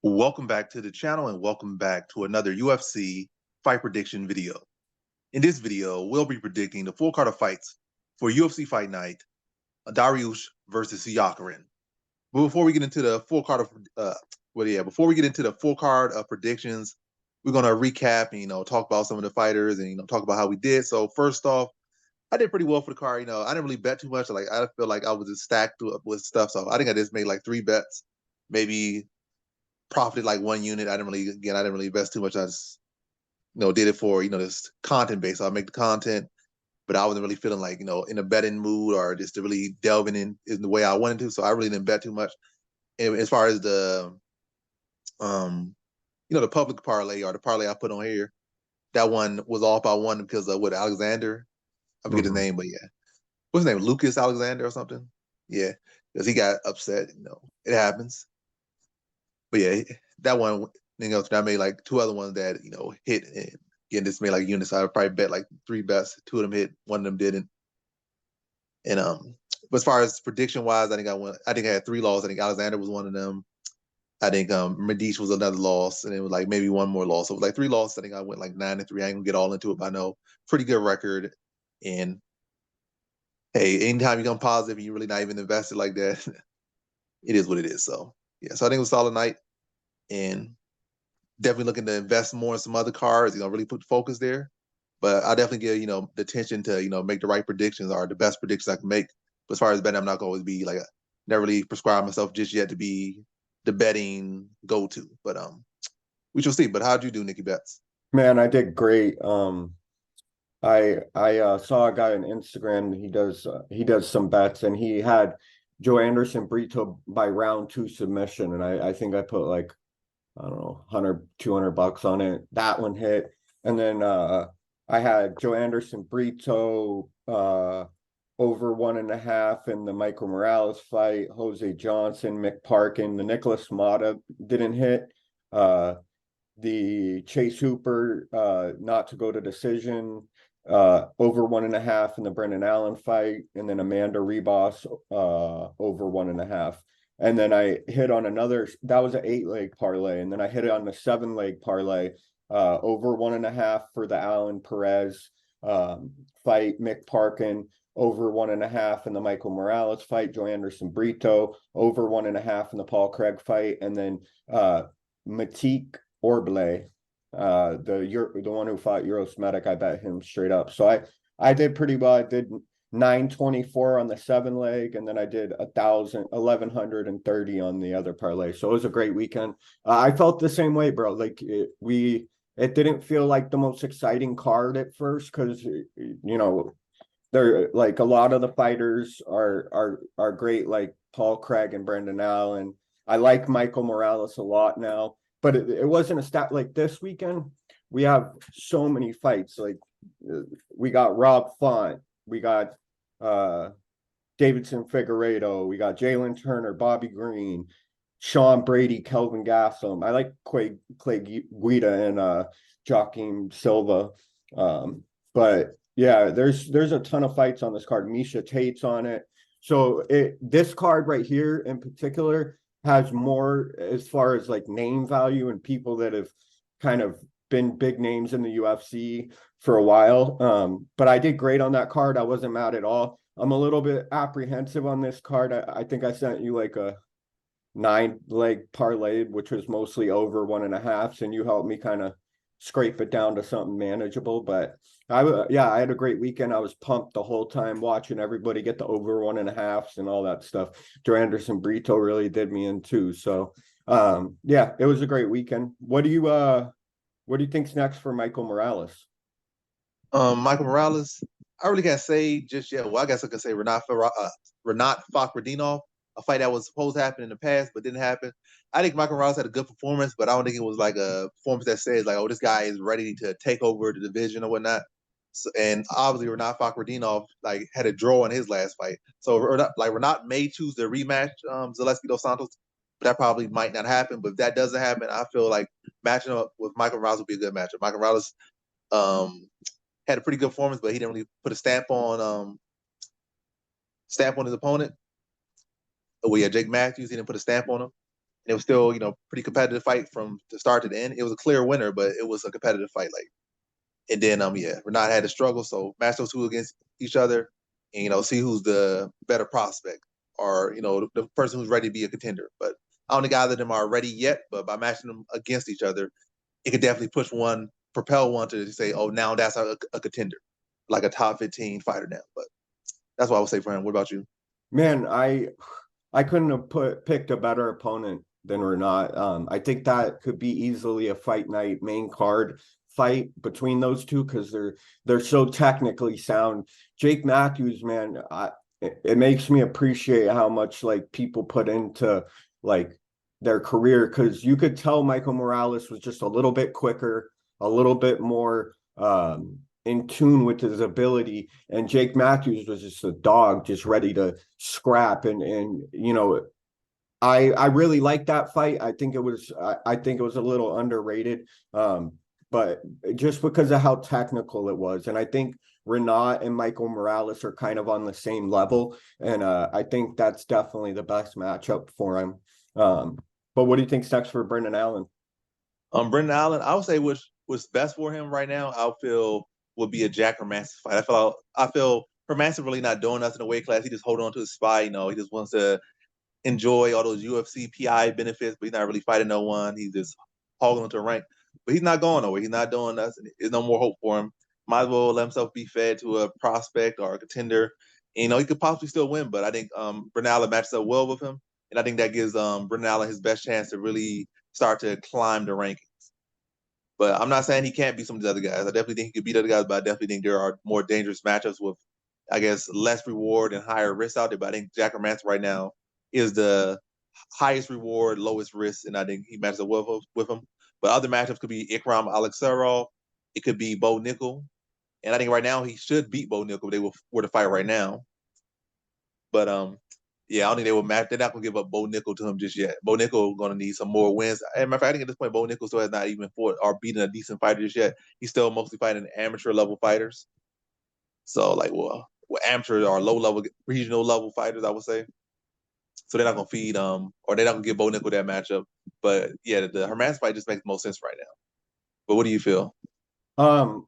Welcome back to the channel and welcome back to another UFC fight prediction video. In this video, we'll be predicting the full card of fights for UFC Fight Night, Dariush versus Tsarukyan. But before we get into the full card of predictions, we're gonna recap and talk about some of the fighters and talk about how we did. So first off, I did pretty well for the card. I didn't really bet too much. Like I feel like I was just stacked with stuff. So I think I just made like 3 bets, maybe profited like 1 unit. I didn't really invest too much. I just, did it for, this content base. So I make the content, but I wasn't really feeling like, in a betting mood or just to really delving in the way I wanted to. So I really didn't bet too much. And as far as the public parlay or the parlay I put on here, that one was off by one because of Alexander. I forget his name, but yeah. What's his name? Lucas Alexander or something? Yeah. Because he got upset, it happens. But yeah, that one, I made like 2 other ones that, hit. And again, this made like units. So I probably bet like 3 bets. 2 of them hit, one of them didn't. And but as far as prediction wise, I think I had 3 losses. I think Alexander was one of them. I think Medici was another loss, and it was like maybe one more loss. So it was like 3 losses. I think I went like 9-3. I ain't gonna get all into it, but I know pretty good record. And hey, anytime you come positive and you're really not even invested like that, it is what it is. So yeah, so I think it was a solid night. And definitely looking to invest more in some other cards, really put focus there. But I definitely give, the attention to, make the right predictions or the best predictions I can make. But as far as betting, I'm not going to always be like, never really prescribe myself just yet to be the betting go-to. But we shall see. But how'd you do, Nikki Betts? Man, I did great. I saw a guy on Instagram. He does some bets, and he had Joe Anderson Brito by round 2 submission, and I think I put like, I don't know, 100, $200 on it. That one hit. And then I had Joe Anderson Brito over 1.5 in the Michael Morales fight, Jose Johnson, Mick Parkin. The Nicholas Mata didn't hit. The Chase Hooper not to go to decision, over 1.5 in the Brendan Allen fight, and then Amanda Ribas over 1.5. And then I hit on another, that was an 8-leg parlay. And then I hit it on the 7-leg parlay, over 1.5 for the Alan Perez fight, Mick Parkin over 1.5 in the Michael Morales fight, Joe Anderson Brito over 1.5 in the Paul Craig fight, and then Matik Orble, the one who fought Eurosmetic, I bet him straight up. So I did pretty well. I did 924 on the 7-leg, and then I did 1,130 on the other parlay. So it was a great weekend. I felt the same way, bro. Like it didn't feel like the most exciting card at first because they're like a lot of the fighters are great, like Paul Craig and Brendan Allen. I like Michael Morales a lot now, but it wasn't a stat like this weekend. We have so many fights. Like we got Rob Font, we got Davidson Figueiredo, we but Jalen Turner, Bobby Green, Sean Brady, Kelvin Gastelum. I like Clay Guida and Joaquin Silva. But yeah, there's a ton of fights on this card. Misha Tate's on it. So this card right here in particular has more as far as like name value and people that have kind of been big names in the UFC for a while. But I did great on that card. I wasn't mad at all. I'm a little bit apprehensive on this card. I think I sent you like a 9-leg parlay, which was mostly over 1.5, and you helped me kind of scrape it down to something manageable. But I had a great weekend. I was pumped the whole time watching everybody get the over 1.5s and all that stuff. Joe Anderson Brito really did me in too. So yeah, it was a great weekend. What do you think's next for Michael Morales? Michael Morales, I really can't say just yet. Well, I guess I could say Renat Fakhretdinov, a fight that was supposed to happen in the past but didn't happen. I think Michael Morales had a good performance, but I don't think it was like a performance that says like, oh, this guy is ready to take over the division or whatnot. So, and obviously Renat Fakhretdinov like had a draw in his last fight, so Renat may choose to rematch Zaleski dos Santos, but that probably might not happen. But if that doesn't happen, I feel like matching up with Michael Morales would be a good matchup. Michael Morales had a pretty good performance, but he didn't really put a stamp on his opponent. Oh yeah, Jake Matthews, he didn't put a stamp on him. and it was still, pretty competitive fight from the start to the end. It was a clear winner, but it was a competitive fight. Like, and then Renat had to struggle. So match those two against each other, and see who's the better prospect, or the person who's ready to be a contender. But I don't think either of them are ready yet. But by matching them against each other, it could definitely propel one to say, oh, now that's a contender, like a top 15 fighter now. But that's what I would say for him. What about you? Man, I couldn't have picked a better opponent than Renat. I think that could be easily a fight night main card fight between those two because they're so technically sound. Jake Matthews, man, it makes me appreciate how much like people put into like their career because you could tell Michael Morales was just a little bit quicker, a little bit more in tune with his ability, and Jake Matthews was just a dog, just ready to scrap. And I really liked that fight. I think it was a little underrated, but just because of how technical it was, and I think Renat and Michael Morales are kind of on the same level, and I think that's definitely the best matchup for him. But what do you think's next for Brendan Allen? Brendan Allen, I would say what's best for him right now, I feel would be a Jack Hermanson fight. I feel Hermanson really not doing nothing in the weight class. He just holding on to his spot. He just wants to enjoy all those UFC PI benefits, but he's not really fighting no one. He's just holding on to a rank. But he's not going nowhere. He's not doing nothing. There's no more hope for him. Might as well let himself be fed to a prospect or a contender. And, he could possibly still win, but I think Brendan Allen matches up well with him. And I think that gives Brendan Allen his best chance to really start to climb the rankings. But I'm not saying he can't beat some of the other guys. I definitely think he could beat other guys, but I definitely think there are more dangerous matchups with, I guess, less reward and higher risk out there. But I think Jack Hermanson right now is the highest reward, lowest risk, and I think he matches up with him. But other matchups could be Ikram Alexarov. It could be Bo Nickel. And I think right now he should beat Bo Nickel if they were to fight right now. But yeah, I don't think they will match. They're not gonna give up Bo Nickel to him just yet. Bo Nickel gonna need some more wins. As a matter of fact, I think at this point, Bo Nickel still has not even fought or beaten a decent fighter just yet. He's still mostly fighting amateur level fighters. So like, well, amateur or low level, regional level fighters, I would say. So they're not gonna feed or they're not gonna give Bo Nickel that matchup. But yeah, the Herman's fight just makes most sense right now. But what do you feel? Um,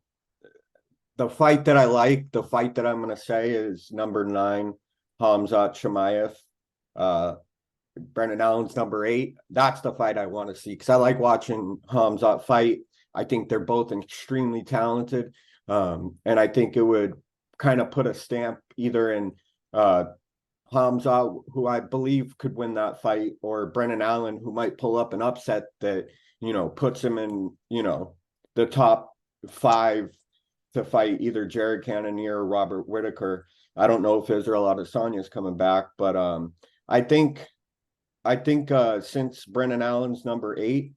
the fight that I like, the fight that I'm going to say is number 9, Hamzat Chimaev. Brendan Allen's number 8. That's the fight I want to see because I like watching Hamzat fight. I think they're both extremely talented. And I think it would kind of put a stamp either in Hamza, who I believe could win that fight, or Brendan Allen, who might pull up an upset that, puts him in, the top 5 to fight either Jared Cannonier or Robert Whitaker. I don't know if Israel Adesanya's coming back, but I think since Brendan Allen's number 8,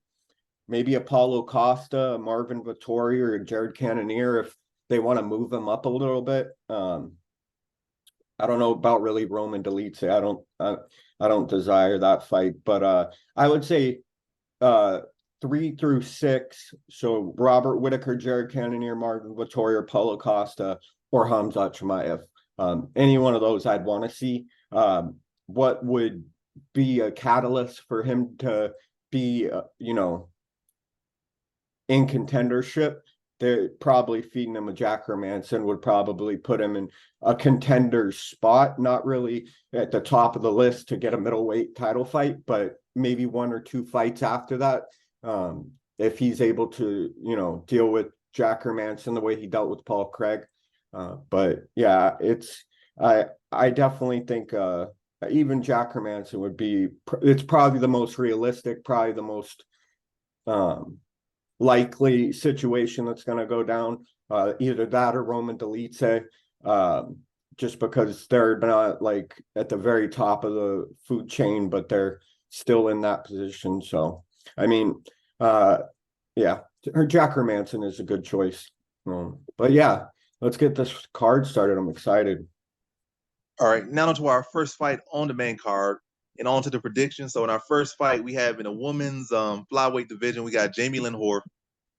maybe Apollo Costa, Marvin Vittori, or Jared Cannonier, if they want to move him up a little bit. I don't know about really Roman Dolidze. I don't desire that fight, but I would say 3 through 6. So Robert Whitaker, Jared Cannonier, Marvin Vittori, or Paulo Costa, or Hamzat Chimaev. Any one of those I'd want to see. What would be a catalyst for him to be, in contendership? They're probably feeding him a Jack Hermanson would probably put him in a contender spot, not really at the top of the list to get a middleweight title fight, but maybe 1 or 2 fights after that. If he's able to, deal with Jack Hermanson the way he dealt with Paul Craig. But yeah, I definitely think even Jack Hermanson it's probably the most realistic, probably the most likely situation that's going to go down, either that or Roman Dolidze, just because they're not like at the very top of the food chain, but they're still in that position. So, I mean, yeah, Jack Hermanson is a good choice. But yeah, let's get this card started. I'm excited. All right, now to our first fight on the main card and on to the predictions. So in our first fight, we have in a women's flyweight division, we got Jamie Lynn Horf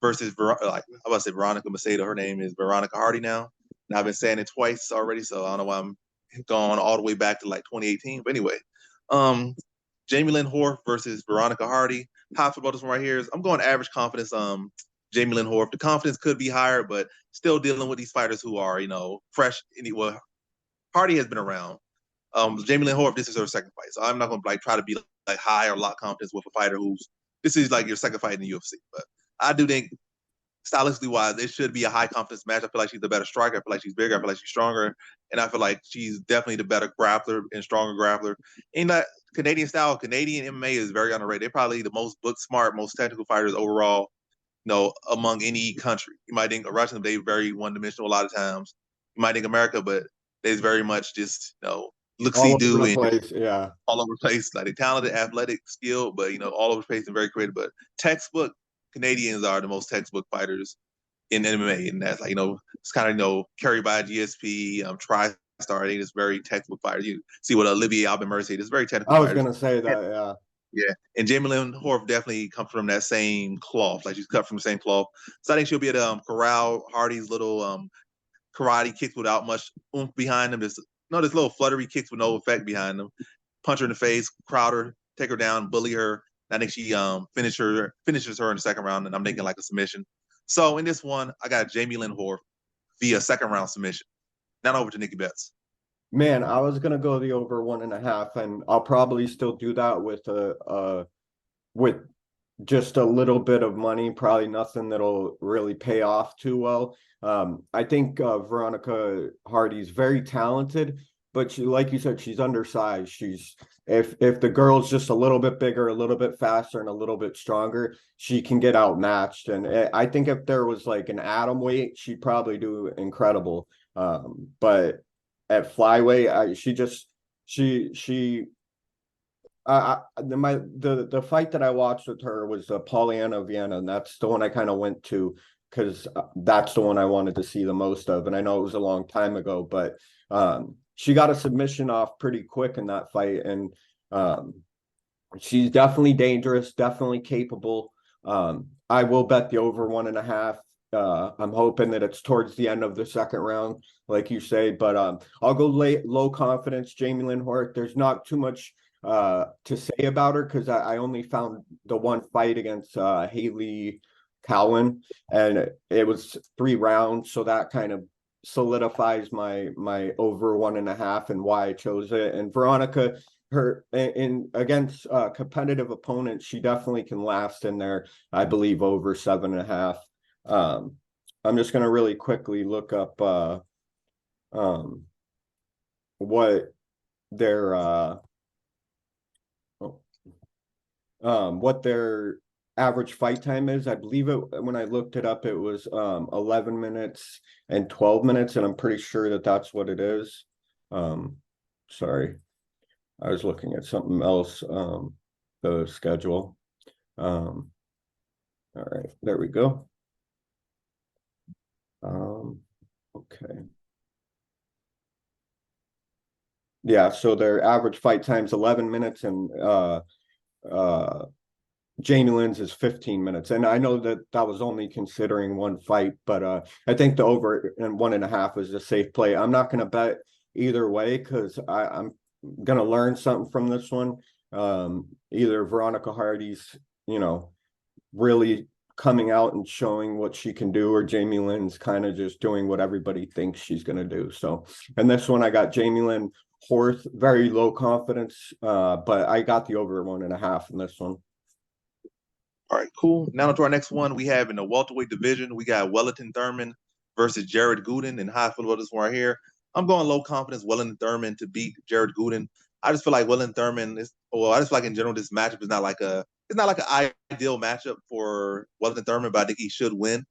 versus Veronica Macedo. Her name is Veronica Hardy now. And I've been saying it twice already, so I don't know why I'm going all the way back to like 2018. But anyway, Jamie Lynn Horf versus Veronica Hardy. How I feel about this one right here is I'm going average confidence. Jamie Lynn Horf. The confidence could be higher, but still dealing with these fighters who are, fresh. Well, Hardy has been around. Jamie Lynn Horf, this is her second fight, so I'm not going to try to be like high or lock confidence with a fighter who's this is like your second fight in the UFC. But I do think stylistically wise, it should be a high confidence match. I feel like she's the better striker. I feel like she's bigger. I feel like she's stronger, and I feel like she's definitely the better grappler and stronger grappler. In that Canadian style, Canadian MMA is very underrated. They're probably the most book smart, most technical fighters overall. Among any country. You might think Russians, they're very one dimensional a lot of times. You might think America, but they're very much just, look see All over do the and place. Yeah. all over the place. Like they're talented, athletic, skilled, but all over the place and very creative. But textbook Canadians are the most textbook fighters in MMA, and that's like it's kind of carried by GSP, TriStar. They just very textbook fighters. You see what Olivier Albin Mercier, it's very technical I was fighters. gonna say that. Yeah. Yeah, and Jamie Lynn Horf definitely comes from that same cloth. Like she's cut from the same cloth. So I think she'll be able to corral Hardy's little karate kicks without much oomph behind them. Just this little fluttery kicks with no effect behind them. Punch her in the face, crowd her, take her down, bully her. I think she finishes her in the second round, and I'm thinking like a submission. So in this one, I got Jamie Lynn Horf via second round submission. Now over to Nikki Betts. Man, I was gonna go the over 1.5, and I'll probably still do that with just a little bit of money, probably nothing that'll really pay off too well. I think Veronica Hardy's very talented, but she, like you said, she's undersized. She's if the girl's just a little bit bigger, a little bit faster, and a little bit stronger, she can get outmatched. And I think if there was like an atom weight, she'd probably do incredible. But at flyweight, the fight that I watched with her was Polyana Vienna, and that's the one I kind of went to because that's the one I wanted to see the most of. And I know it was a long time ago, but she got a submission off pretty quick in that fight, and she's definitely dangerous, definitely capable. I will bet the over 1.5. I'm hoping that it's towards the end of the second round, like you say, but I'll go low confidence, Jamie Lynn Horf. There's not too much to say about her because I only found the one fight against Haley Cowan, and it was 3 rounds, so that kind of solidifies my over 1.5 and why I chose it. And Veronica, her in against competitive opponents, she definitely can last in there. I believe over 7.5. I'm just gonna really quickly look up what their what their average fight time is. I believe it when I looked it up, it was 11 minutes and 12 minutes, and I'm pretty sure that that's what it is. Sorry, I was looking at something else. The schedule. All right, there we go. Okay. Yeah, so their average fight time's 11 minutes, and Jamie Lynn's is 15 minutes. And I know that that was only considering one fight, but I think the over and 1.5 is a safe play. I'm not going to bet either way because I'm going to learn something from this one. Either Veronica Hardy's, really coming out and showing what she can do, or Jamie Lynn's kind of just doing what everybody thinks she's going to do. So, and this one, I got Jamie Lynn Horf, very low confidence, but I got the over 1.5 in this one. All right, cool. Now to our next one. We have in the welterweight division, we got Wellington Thurman versus Jared Gooden. And how I feel about this one right here, I'm going low confidence Wellington Thurman to beat Jared Gooden. I just feel like Wellington Thurman I just feel like in general this matchup is not like an ideal matchup for Wellington Thurman, but I think he should win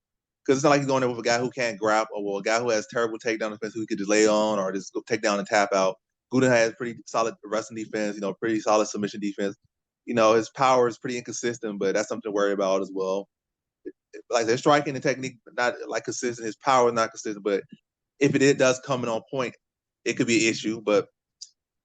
because it's not like he's going there with a guy who can't grab, or a guy who has terrible takedown defense who he could just lay on or just go take down and tap out. Gooden has pretty solid wrestling defense, pretty solid submission defense. His power is pretty inconsistent, but that's something to worry about as well. Like their striking and technique, not like consistent. His power is not consistent, but if it does come in on point, it could be an issue. But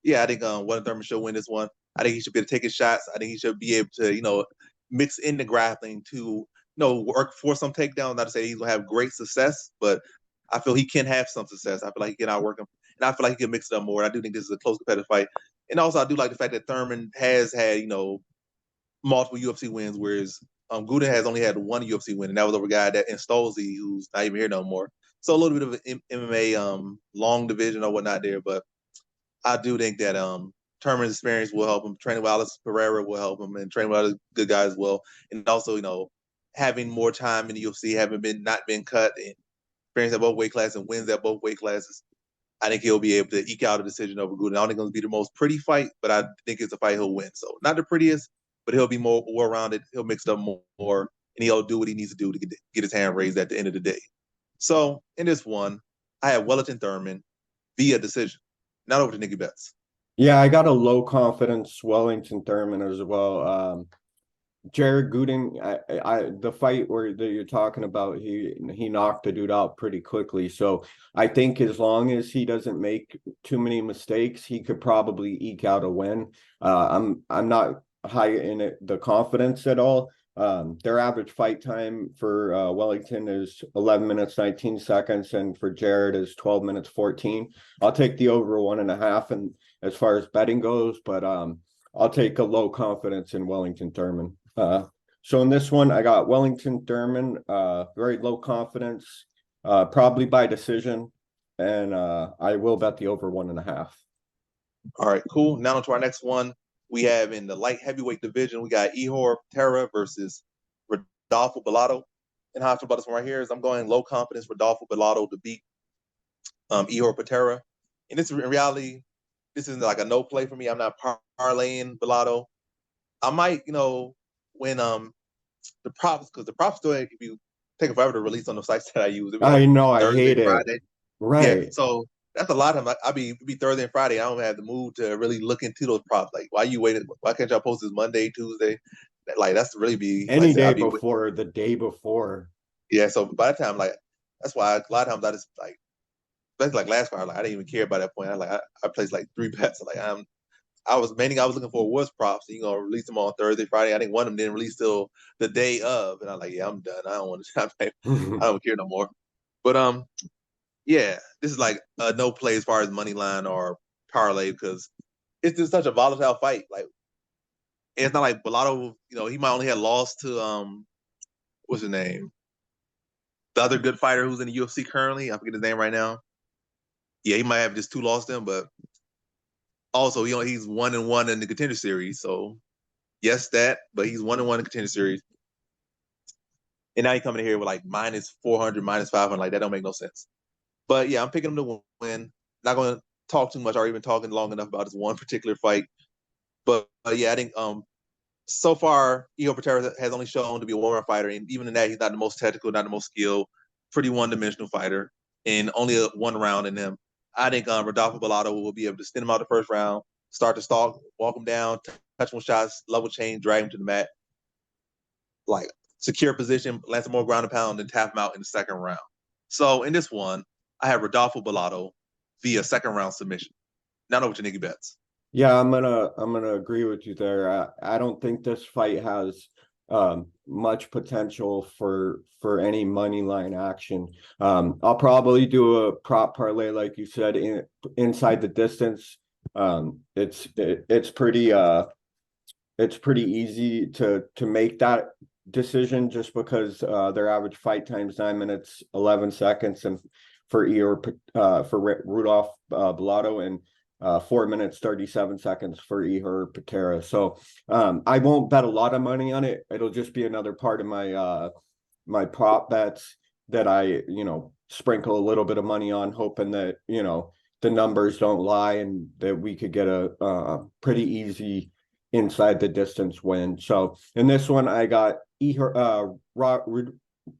yeah, I think Wellington Thurman should win this one. I think he should be able to take his shots. I think he should be able to, mix in the grappling to, work for some takedowns. Not to say he's gonna have great success, but I feel he can have some success. I feel like he can outwork him, and I feel like he can mix it up more. I do think this is a close competitive fight. And also, I do like the fact that Thurman has had, multiple UFC wins, whereas Guden has only had one UFC win, and that was over a guy that in Stolze, who's not even here no more. So a little bit of an MMA long division or whatnot there, but I do think that Thurman's experience will help him. Training with Alex Pereira will help him, and training with other good guys as well. And also, having more time in the UFC, having not been cut, and experience at both weight classes and wins at both weight classes, I think he'll be able to eke out a decision over Guden. I don't think it's going to be the most pretty fight, but I think it's a fight he'll win. So not the prettiest, but he'll be more well-rounded. He'll mix it up more, and he'll do what he needs to do to get his hand raised at the end of the day. So in this one, I have Wellington Thurman via decision. Not over to Nicky Betts. Yeah, I got a low confidence Wellington Thurman as well. Jared Gooden, the fight where that you're talking about, he knocked the dude out pretty quickly. So I think as long as he doesn't make too many mistakes, he could probably eke out a win. I'm not high in the confidence at all. Their average fight time for Wellington is 11 minutes 19 seconds, and for Jared is 12 minutes 14. I'll take the over 1.5, and as far as betting goes, but I'll take a low confidence in Wellington Thurman. So in this one, I got Wellington Thurman, very low confidence, probably by decision, and I will bet the over 1.5. All right, cool. Now on to our next one. We have in the light heavyweight division, we got Ihor Terra versus Rodolfo Bellato. And how I feel about this one right here is I'm going low confidence Rodolfo Bellato to beat Ihor Patera. And this in reality, this isn't like a no play for me. I'm not parlaying Bellato. I might, when the props, because the props still if you take forever to release on the sites that I use. It'd be I like know, I Thursday, hate it. Friday. Right. Yeah, so that's a lot of time. I'll be Thursday and Friday. I don't have the mood to really look into those props. Like, why you waiting? Why can't y'all post this Monday, Tuesday? Like, that's really be Any like day I'll be before the day before. yeah. So by the time, like, that's why a lot of times I just like, especially like last card, like I didn't even care by that point. I placed like 3 bets. Like I was looking for was props. You gonna release them on Thursday, Friday. I think one of them didn't release till the day of, and I'm like, yeah, I'm done. I don't want to. I don't care no more. But yeah, this is like a no play as far as money line or parlay because it's just such a volatile fight. Like it's not like Bellato, he might only have lost to what's his name? The other good fighter who's in the UFC currently. I forget his name right now. Yeah, he might have just 2 lost them, but also, he's 1-1 in the contender series. So yes, but he's 1-1 in the contender series. And now he's coming in here with like minus 400, minus 500. Like that don't make no sense. But yeah, I'm picking him to win. Not going to talk too much or even talking long enough about this one particular fight. But yeah, I think so far, Io Patera has only shown to be a warm fighter. And even in that, he's not the most technical, not the most skilled, pretty one-dimensional fighter. And only one round in him. I think Rodolfo Bellato will be able to send him out the first round, start to stalk, walk him down, touch one shots, level change, drag him to the mat. Like secure position, land some more ground and pound, and tap him out in the second round. So in this one, I have Rodolfo Bellato via second round submission. Not over to Nicky Betts. Yeah, I'm gonna agree with you there. I don't think this fight has much potential for any money line action. I'll probably do a prop parlay like you said inside the distance. It's pretty easy to make that decision just because their average fight time is 9 minutes 11 seconds, and for Rudolph Bellato, and 4 minutes 37 seconds for Ihor Patera. So I won't bet a lot of money on it. It'll just be another part of my my prop bets that I sprinkle a little bit of money on, hoping that the numbers don't lie and that we could get a pretty easy inside the distance win. So in this one, I got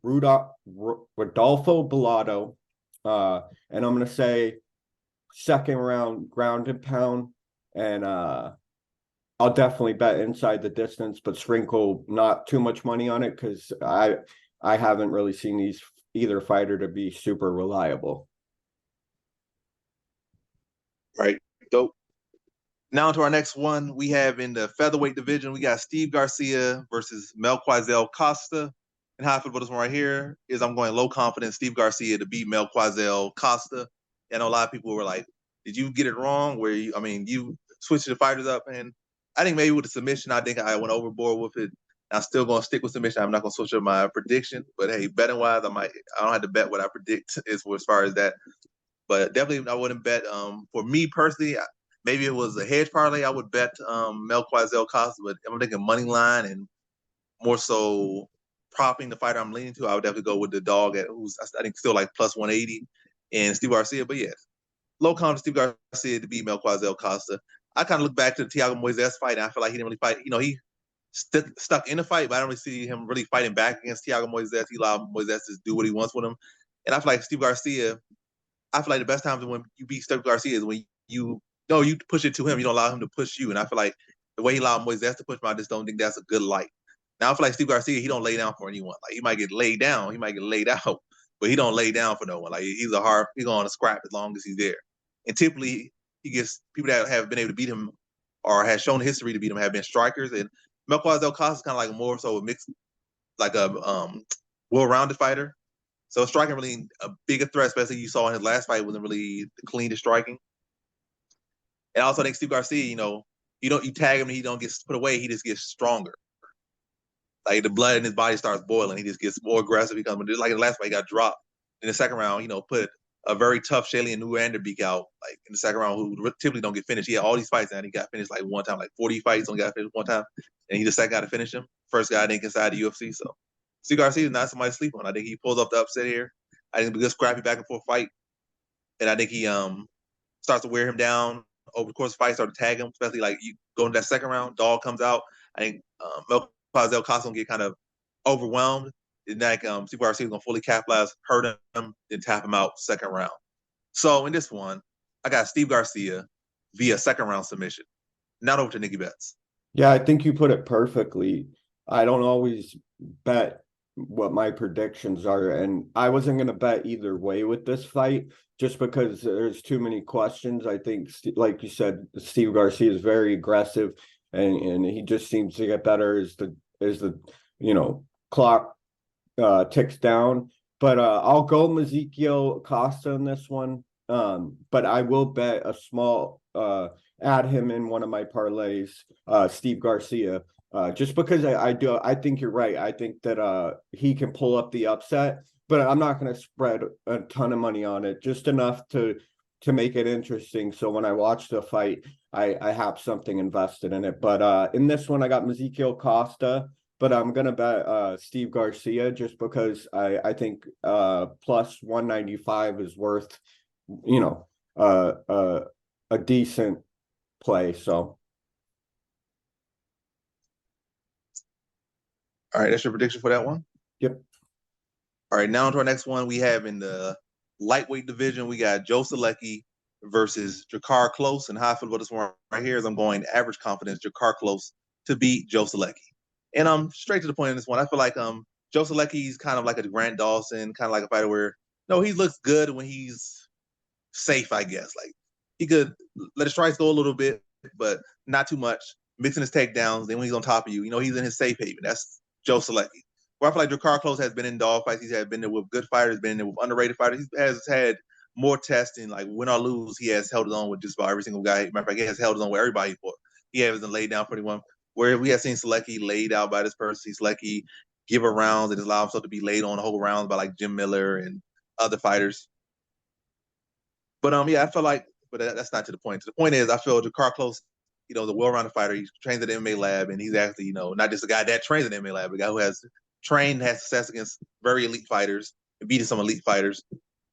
Rodolfo Bellato, and I'm gonna say second round ground and pound, and I'll definitely bet inside the distance, but sprinkle not too much money on it because I haven't really seen either fighter to be super reliable. Right. Dope. Now to our next one, we have in the featherweight division, we got Steve Garcia versus Melquizael Costa. And how I feel about this one right here is I'm going low confidence Steve Garcia to beat Melquizael Costa. I know a lot of people were like, did you get it wrong? switching the fighters up. And I think maybe with the submission, I think I went overboard with it. I'm still going to stick with submission. I'm not going to switch up my prediction. But hey, betting wise, I don't have to bet what I predict as far as that. But definitely, I wouldn't bet. For me personally, maybe it was a hedge parlay. I would bet Melquizael Costa, but I'm thinking money line and more so propping the fighter I'm leaning to. I would definitely go with the dog at who's I think still like plus 180 and Steve Garcia. But yes, low count Steve Garcia to beat Melquizael Costa. I kind of look back to the Thiago Moises fight, and I feel like he didn't really fight. He stuck in the fight, but I don't really see him really fighting back against Thiago Moises. He allowed Moises to do what he wants with him. And I feel like Steve Garcia, I feel like the best times when you beat Steve Garcia is when you push it to him. You don't allow him to push you. And I feel like the way he allowed Moises to push him, I just don't think that's a good light. Now I feel like Steve Garcia, he don't lay down for anyone. Like he might get laid down, he might get laid out, but he don't lay down for no one. Like he's going to scrap as long as he's there. And typically he gets people that have been able to beat him or has shown history to beat him have been strikers. And Melquizael Costa is kind of like more so a mixed, like a well-rounded fighter. So striking really a bigger threat, especially you saw in his last fight, wasn't really the cleanest striking. And also I think Steve Garcia, you tag him and he don't get put away, he just gets stronger. Like the blood in his body starts boiling. He just gets more aggressive. He comes like in the last fight, he got dropped. In the second round, put a very tough Shalian Nuanderbeek out, like in the second round, who typically don't get finished. He had all these fights and he got finished like one time, like 40 fights, only got finished one time. And he the second guy to finish him. First guy I think inside the UFC. So Steve Garcia is not somebody to sleep on. I think he pulls up the upset here. I think it'll be a good scrappy back and forth fight. And I think he starts to wear him down over the course of the fight, start to tag him, especially like you go into that second round, dog comes out. I think Melquizael Costa gonna get kind of overwhelmed. And like Steve Garcia is gonna fully capitalize, hurt him, then tap him out second round. So in this one, I got Steve Garcia via second round submission. Not over to Nikki Betts. Yeah, I think you put it perfectly. I don't always bet what my predictions are, and I wasn't going to bet either way with this fight just because there's too many questions. I think, like you said, Steve Garcia is very aggressive, and he just seems to get better as the clock ticks down. But I'll go Ezekiel Costa in this one. But I will bet a small add him in one of my parlays, Steve Garcia. Just because I think you're right. I think that he can pull up the upset, but I'm not going to spread a ton of money on it, just enough to make it interesting. So when I watch the fight, I have something invested in it. But in this one, I got Ezekiel Costa, but I'm going to bet Steve Garcia just because I think plus 195 is worth, a decent play. So. All right, that's your prediction for that one? Yep. All right, now to our next one. We have in the lightweight division, we got Joe Selecki versus Jakar Close. And how I feel about this one right here is I'm going average confidence, Jakar Close to beat Joe Selecki. And I'm straight to the point in this one. I feel like Joe Selecki's kind of like a Grant Dawson, kind of like a fighter where, he looks good when he's safe, I guess. Like he could let his strikes go a little bit, but not too much, mixing his takedowns. Then when he's on top of you, he's in his safe haven. That's Joe Selecki. Where I feel like Jakar Close has been in dog fights. He's been there with good fighters, been in there with underrated fighters. He has had more testing, like win or lose. He has held it on with just about every single guy. Matter of fact, he has held it on with everybody for. He hasn't laid down for anyone. Where we have seen Selecki laid out by this person, Selecki give a rounds and allow himself to be laid on the whole rounds by like Jim Miller and other fighters. But I feel like, but that's not to the point. To the point is, I feel Jakar Close, the well-rounded fighter. He trains at the MMA lab, and he's actually, not just a guy that trains at the MMA lab, a guy who has success against very elite fighters and beating some elite fighters.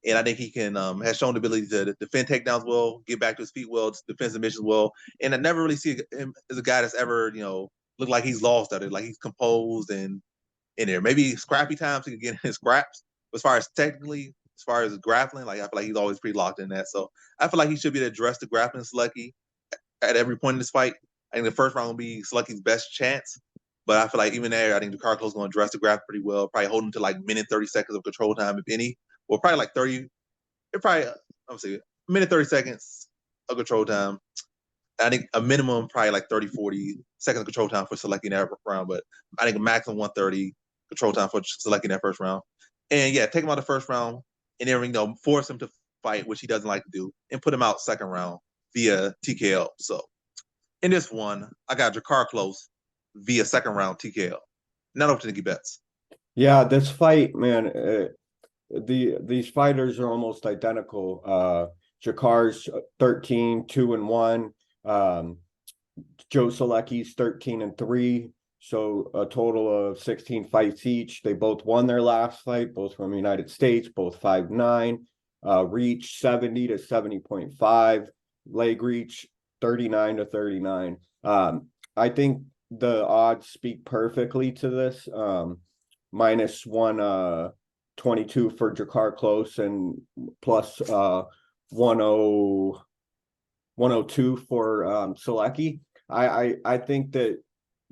And I think he can has shown the ability to defend takedowns well, get back to his feet well, defend submissions well. And I never really see him as a guy that's ever, looked like he's lost at it, like he's composed and in there. Maybe scrappy times he can get in his scraps. But as far as technically, as far as grappling, like I feel like he's always pretty locked in that. So I feel like he should be able to address the grappling Selecki at every point in this fight. I think the first round will be Selecki's best chance. But I feel like even there, I think Jakar Close is going to address the graph pretty well. Probably hold him to like minute 30 seconds of control time, if any. Or probably like 30. Minute 30 seconds of control time. I think a minimum probably like 30, 40 seconds of control time for Selecki in that round. But I think a maximum 130 control time for Selecki in that first round. And yeah, take him out the first round and then, force him to fight, which he doesn't like to do, and put him out second round via TKO. So In this one, I got Jakar Close via second round TKO. Not up to Nikki Betts. Yeah, this fight, man, these fighters are almost identical. Jakar's 13, 2-1. Joe Selecki's 13-3. So a total of 16 fights each. They both won their last fight, both from the United States, both 5'9". Reach 70 to 70.5. Leg reach 39 to 39. I think the odds speak perfectly to this. Minus 122 for Jakar Close and plus 102 for Selecki. I think that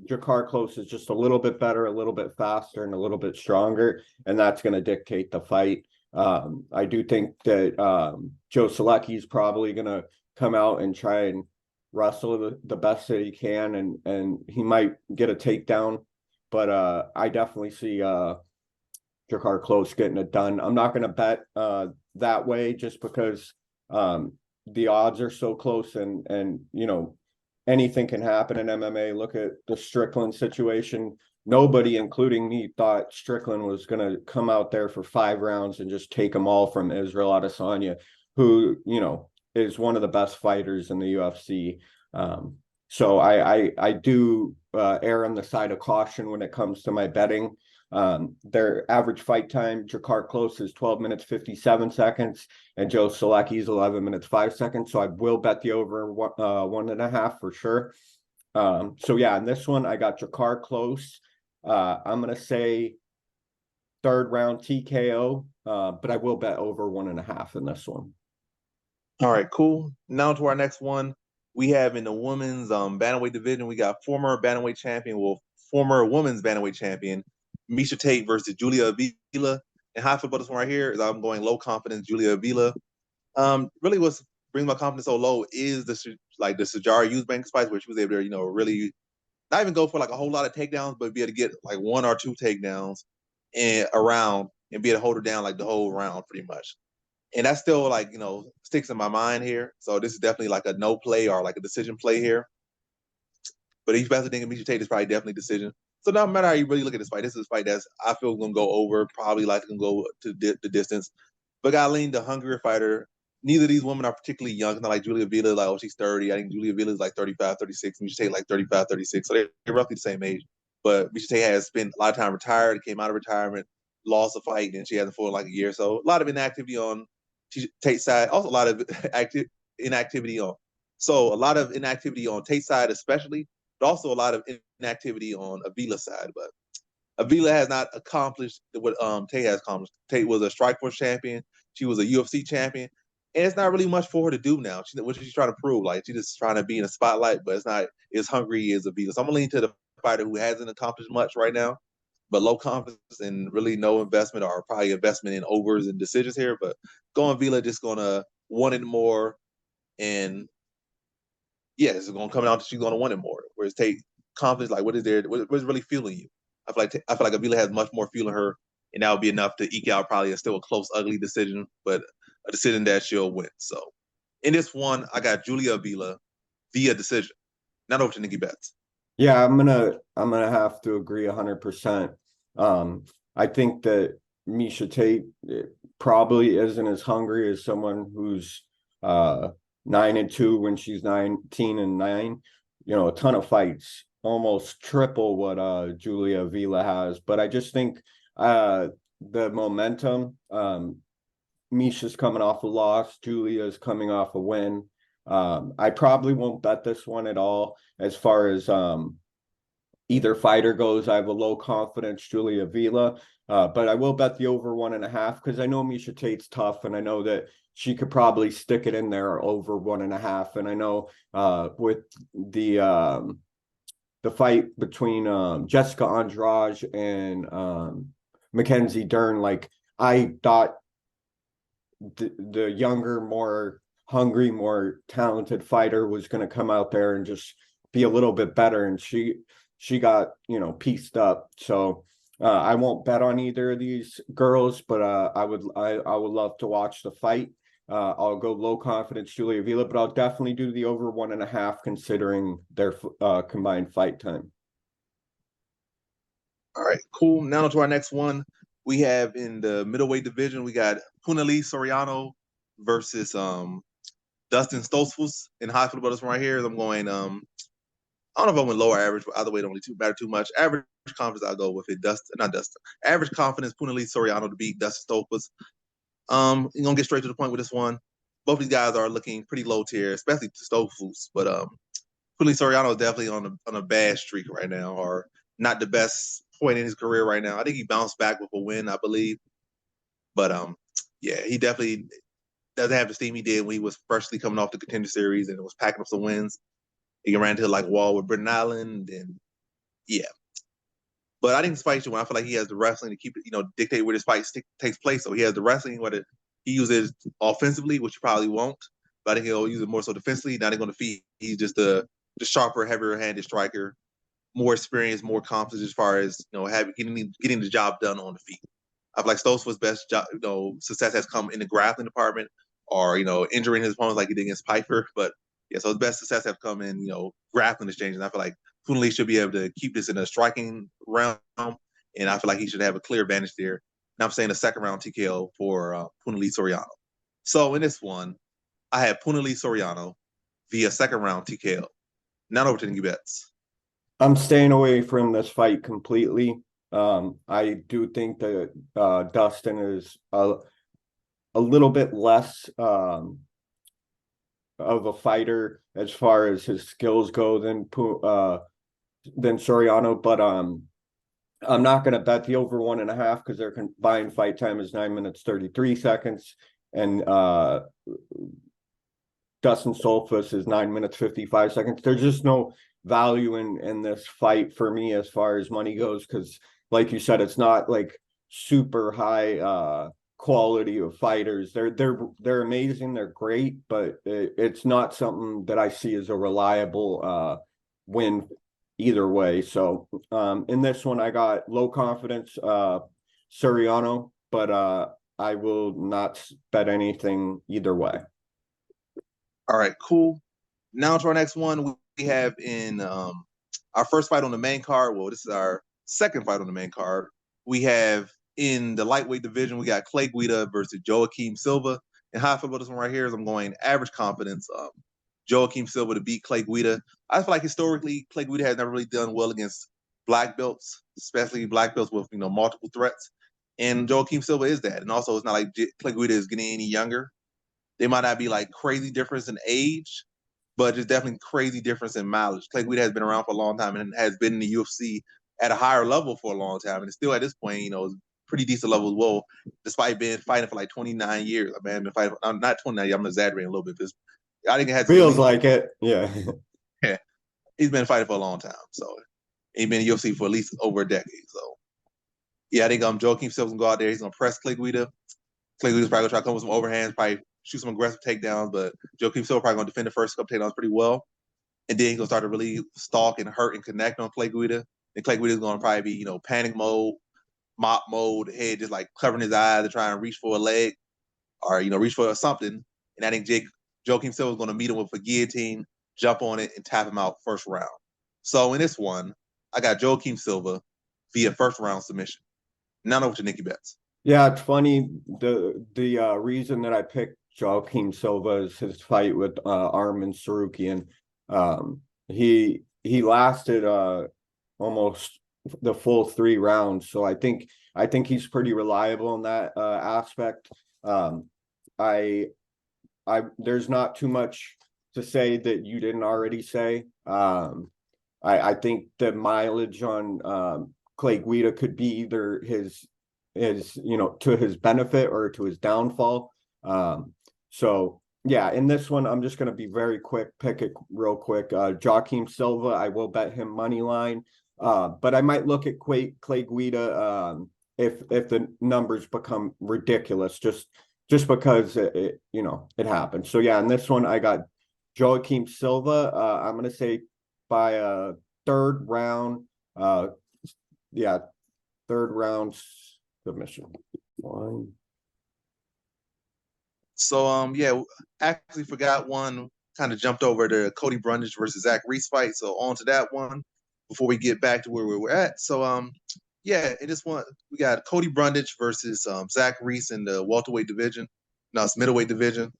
Jakar Close is just a little bit better, a little bit faster, and a little bit stronger, and that's going to dictate the fight. I do think that Joe Selecki is probably going to come out and try and wrestle the best that he can, and he might get a takedown, but I definitely see Jakar Close getting it done. I'm not going to bet that way just because the odds are so close, and you know, anything can happen in MMA. Look at the Strickland situation. Nobody, including me, thought Strickland was going to come out there for 5 rounds and just take them all from Israel Adesanya, who, you know, is one of the best fighters in the UFC. So I do err on the side of caution when it comes to my betting. Their average fight time, Jakar Close is 12 minutes 57 seconds, and Joe Selecki's 11 minutes 5 seconds. So I will bet the over 1.5 for sure. So yeah, in this one I got Jakar Close. I'm gonna say 3rd round TKO, but I will bet over 1.5 in this one. All right, cool. Now to our next one. We have in the women's bantamweight division, we got former bantamweight champion, former women's bantamweight champion, Miesha Tate versus Julia Avila. And how I feel about this one right here is I'm going low confidence Julia Avila. Really what's brings my confidence so low is the Sijara Eubanks fights, where she was able to, you know, really not even go for like a whole lot of takedowns, but be able to get like 1 or 2 takedowns and around and be able to hold her down like the whole round pretty much. And that still, like, you know, sticks in my mind here. So this is definitely like a no play or like a decision play here. But each best thing in Miesha Tate is probably definitely decision. So no matter how you really look at this is a fight that's I feel gonna go over, probably like gonna go to the distance. But I lean the hungrier fighter. Neither of these women are particularly young. It's not like Julia Villa, like, oh, she's 30. I think Julia Villa is like 35, 36. Miesha Tate like 35, 36. So they're roughly the same age. But Miesha Tate has spent a lot of time retired, came out of retirement, lost a fight, and she hasn't fought in like a year. So a lot of inactivity on Tate's side. Also a lot of inactivity on. So a lot of inactivity on Tate's side, especially, but also a lot of inactivity on Avila's side. But Avila has not accomplished what Tate has accomplished. Tate was a Strikeforce champion. She was a UFC champion. And it's not really much for her to do now. What she's trying to prove, like, she's just trying to be in a spotlight, but it's not as hungry as Avila. So I'm going to lean to the fighter who hasn't accomplished much right now, but low confidence and really no investment, or probably investment in overs and decisions here. But going Avila, just going to want it more. And yeah, it's going to come out that she's going to want it more. Whereas Tate, confidence, like, what is really fueling you? I feel like Avila has much more fuel in her, and that would be enough to eke out probably still a close, ugly decision, but a decision that she'll win. So in this one, I got Julia Avila via decision. Not over to Nikki Betts. Yeah, I'm gonna have to agree 100%. I think that Miesha Tate probably isn't as hungry as someone who's 9-2 when she's 19-9. You know, a ton of fights, almost triple what Julia Avila has. But I just think the momentum, Miesha's coming off a loss, Julia's coming off a win. I probably won't bet this one at all as far as either fighter goes. I have a low confidence Julia Avila, but I will bet the over 1.5 because I know Miesha Tate's tough, and I know that she could probably stick it in there over 1.5. And I know with the fight between Jessica Andrade and Mackenzie Dern, like, I thought the younger, more hungry, more talented fighter was going to come out there and just be a little bit better, and she got, you know, pieced up. So I won't bet on either of these girls, but I would love to watch the fight. I'll go low confidence Julia Vila, but I'll definitely do the over 1.5 considering their combined fight time. All right, cool. Now to our next one. We have in the middleweight division, we got Punali Soriano versus Dustin Stoltzfus in high football. Right here, I'm going. I don't know if I went lower average, but either way, it don't really matter too much. Average confidence, I'll go with it. Not Dustin. Average confidence, Punali Soriano to beat Dustin Stoltzfus. You're gonna get straight to the point with this one. Both these guys are looking pretty low tier, especially Stoltzfus. But Punali Soriano is definitely on a bad streak right now, or not the best point in his career right now. I think he bounced back with a win, I believe. But yeah, he definitely doesn't have the steam he did when he was freshly coming off the Contender Series and was packing up some wins. He ran into like wall with Britton Island, and yeah. But I think this fight should win. I feel like he has the wrestling to keep it, dictate where this fight takes place. So he has the wrestling, whether he uses offensively, which he probably won't, but I think he'll use it more so defensively. Not going to defeat. He's just the sharper, heavier-handed striker, more experienced, more confident as far as getting the job done on the feet. I feel like Stoltzfus' best job, success has come in the grappling department, or injuring his opponents like he did against Piper. But yeah, so his best success have come in grappling exchanges. And I feel like Punali should be able to keep this in a striking realm, and I feel like he should have a clear advantage there. And I'm saying a second round TKO for Punali Soriano. So in this one, I have Punali Soriano via second round TKO. Now over to the bets. I'm staying away from this fight completely. I do think that Dustin is a little bit less of a fighter as far as his skills go than Soriano, but I'm not going to bet the over 1.5 because their combined fight time is 9 minutes 33 seconds, and Dustin Stoltzfus is 9 minutes 55 seconds. There's just no value in this fight for me as far as money goes, because like you said, it's not like super high quality of fighters. They're amazing, they're great, but it's not something that I see as a reliable win either way. So in this one, I got low confidence Soriano, but I will not bet anything either way. All right, cool. Now to our next one. We have in our first fight on the main card. Well, this is our second fight on the main card. We have in the lightweight division, we got Clay Guida versus Joaquim Silva. And how I feel about this one right here is I'm going average confidence. Joaquim Silva to beat Clay Guida. I feel like historically, Clay Guida has never really done well against black belts, especially black belts with multiple threats. And Joaquim Silva is that. And also, it's not like Clay Guida is getting any younger. They might not be like crazy difference in age, but there's definitely crazy difference in mileage. Clay Guida has been around for a long time and has been in the UFC at a higher level for a long time, and still at this point, pretty decent level as well, despite being fighting for like 29 years. I mean, I've been fighting. I'm not 29. I'm exaggerating a little bit. I think it has feels like it. Yeah. Yeah, he's been fighting for a long time, so he's been in UFC for at least over a decade. So yeah, I think Joaquim Silva's gonna go out there. He's gonna press Clay Guida. Clay Guida's probably gonna try to come with some overhands, probably shoot some aggressive takedowns, but Joaquim Silva probably gonna defend the first couple takedowns pretty well. And then he's gonna start to really stalk and hurt and connect on Clay Guida. And Clay Guida's gonna probably be, panic mode, mop mode, head just like covering his eyes to try and reach for a leg or reach for something. And I think Joaquim Silva's gonna meet him with a guillotine, jump on it, and tap him out first round. So in this one, I got Joaquim Silva via first round submission. Now over to Nikki Betts. Yeah, it's funny. The reason that I picked Joaquim Silva is his fight with Arman Tsarukyan. He lasted almost the full 3 rounds, so I think he's pretty reliable in that aspect. I there's not too much to say that you didn't already say. I think the mileage on Clay Guida could be either his to his benefit or to his downfall. So yeah, in this one, I'm just going to be very quick, pick it real quick. Joaquim Silva, I will bet him money line, but I might look at Clay Guida if the numbers become ridiculous, just because it happens. So yeah, in this one, I got Joaquim Silva. I'm going to say by a third round. Third round submission. So yeah, actually forgot one. Kind of jumped over to Cody Brundage versus Zach Reese fight. So on to that one before we get back to where we were at. So yeah, it just one we got Cody Brundage versus Zach Reese in the welterweight division. No, it's middleweight division.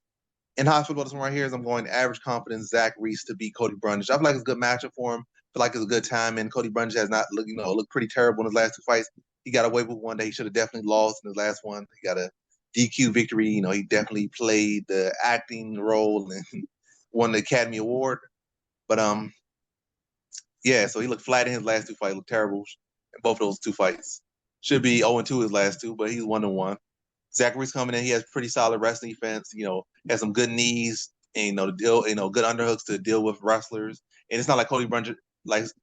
And how I feel about this one right here is I'm going average confidence Zach Reese to beat Cody Brundage. I feel like it's a good matchup for him. I feel like it's a good time. And Cody Brundage has not looked pretty terrible in his last two fights. He got away with one that he should have definitely lost in his last one. He got a DQ victory. He definitely played the acting role and won the Academy Award. But yeah, so he looked flat in his last two fights. He looked terrible in both of those two fights. Should be 0-2 his last two, but he's 1-1. Zachary's coming in. He has pretty solid wrestling defense. Has some good knees and good underhooks to deal with wrestlers. And it's not like Cody Brundage.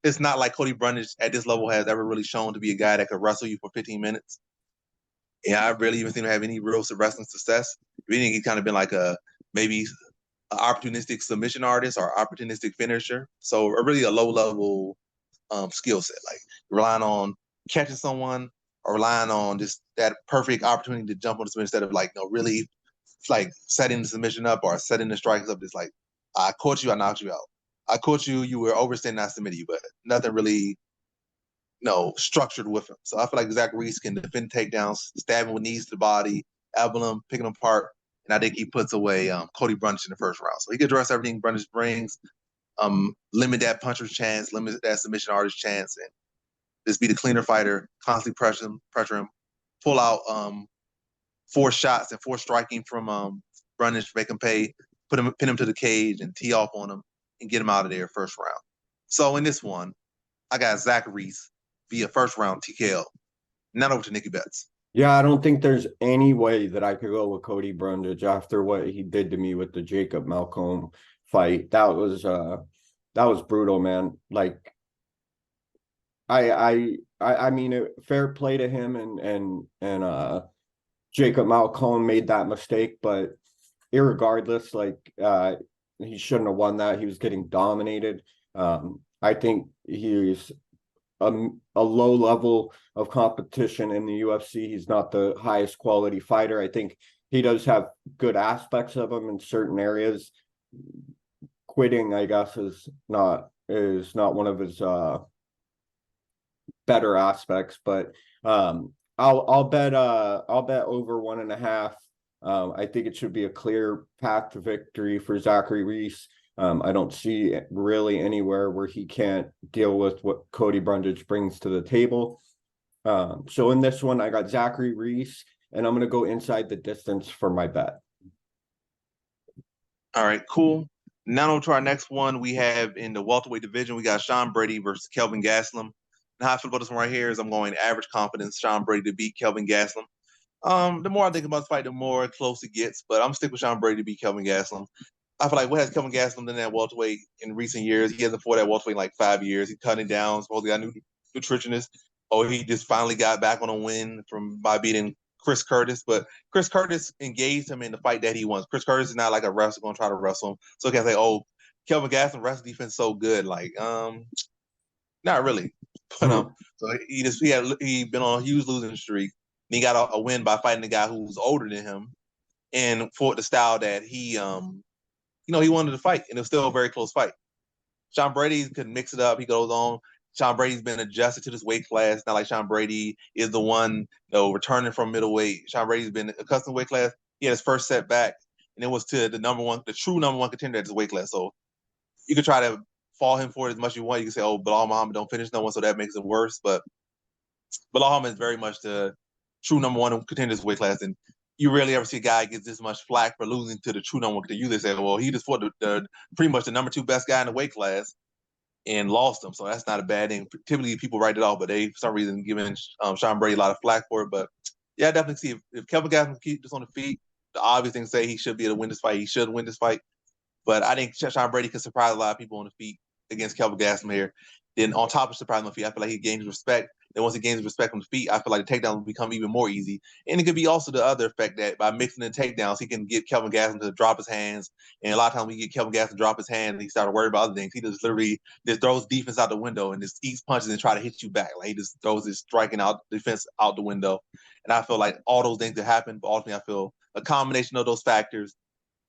It's not like Cody Brundage at this level has ever really shown to be a guy that could wrestle you for 15 minutes. Yeah, I really even seen him have any real wrestling success. If anything, he's kind of been like maybe an opportunistic submission artist or opportunistic finisher. So really a low level skill set, like relying on catching someone or relying on just that perfect opportunity to jump on the submission instead of really like setting the submission up or setting the strikes up. Just like I caught you, I knocked you out. I caught you, you were overstanding, I submitted you, but nothing really structured with him. So I feel like Zach Reese can defend takedowns, stabbing with knees to the body, elbowing him, picking him apart, and I think he puts away Cody Brundage in the first round. So he can address everything Brundage brings, limit that puncher's chance, limit that submission artist's chance, and just be the cleaner fighter, constantly pressure him, pull out four shots and four striking from Brundage, make him pay, pin him to the cage, and tee off on him and get him out of there first round. So in this one, I got Zach Reese via first round TKO. Not over to Nikki Betts. Yeah, I don't think there's any way that I could go with Cody Brundage after what he did to me with the Jacob Malcolm fight. That was brutal, man. Like I mean, fair play to him and Jacob Malcolm made that mistake, but irregardless, he shouldn't have won that. He was getting dominated. I think he's a low level of competition in the UFC. He's not the highest quality fighter. I think he does have good aspects of him in certain areas. Quitting, I guess, is not one of his better aspects, but I'll bet over 1.5. I think it should be a clear path to victory for Zachary Reese. I don't see really anywhere where he can't deal with what Cody Brundage brings to the table. So in this one, I got Zachary Reese, and I'm going to go inside the distance for my bet. All right, cool. Now on to our next one. We have in the welterweight division, we got Sean Brady versus Kelvin Gastelum. And how I feel about this one right here is I'm going average confidence Sean Brady to beat Kelvin Gastelum. The more I think about this fight, the more close it gets. But I'm gonna stick with Sean Brady to beat Kelvin Gastelum. I feel like what has Kelvin Gastelum done at welterweight in recent years? He hasn't fought at welterweight in like 5 years. He's cutting down. Supposedly got a new nutritionist. Oh, he just finally got back on a win by beating Chris Curtis. But Chris Curtis engaged him in the fight that he wants. Chris Curtis is not like a wrestler going to try to wrestle him. So I can say, oh, Kelvin Gastelum wrestling defense so good. Like, not really. But so he been on a huge losing streak. And he got a win by fighting a guy who was older than him and fought the style that he wanted to fight, and it was still a very close fight. Sean Brady could mix it up. He goes on. Sean Brady's been adjusted to this weight class. Not like Sean Brady is the one, returning from middleweight. Sean Brady's been accustomed to weight class. He had his first setback, and it was to the true number one contender at this weight class. So you could try to fall him for it as much as you want. You can say, oh, Bilal Muhammad don't finish no one, so that makes it worse. But Bilal Muhammad is very much the true number one contender this weight class, and you rarely ever see a guy get this much flack for losing to the true number one contender. You say, well, he just fought the pretty much the number two best guy in the weight class and lost him, so that's not a bad thing. Typically, people write it off, but they for some reason giving Sean Brady a lot of flack for it. But yeah, I definitely see if Kelvin Gastelum keeps this on the feet, the obvious thing to say he should be able to win this fight. He should win this fight. But I think Sean Brady could surprise a lot of people on the feet against Kelvin Gastelum here. Then on top of surprising on the feet, I feel like he gains respect. Then once he gains respect on the feet, I feel like the takedown will become even more easy. And it could be also the other effect that by mixing the takedowns, he can get Kelvin Gastelum to drop his hands. And a lot of times we get Kelvin Gastelum to drop his hand and he started worrying about other things. He just literally just throws defense out the window and just eats punches and try to hit you back. Like he just throws his striking out defense out the window. And I feel like all those things that happen, but ultimately I feel a combination of those factors,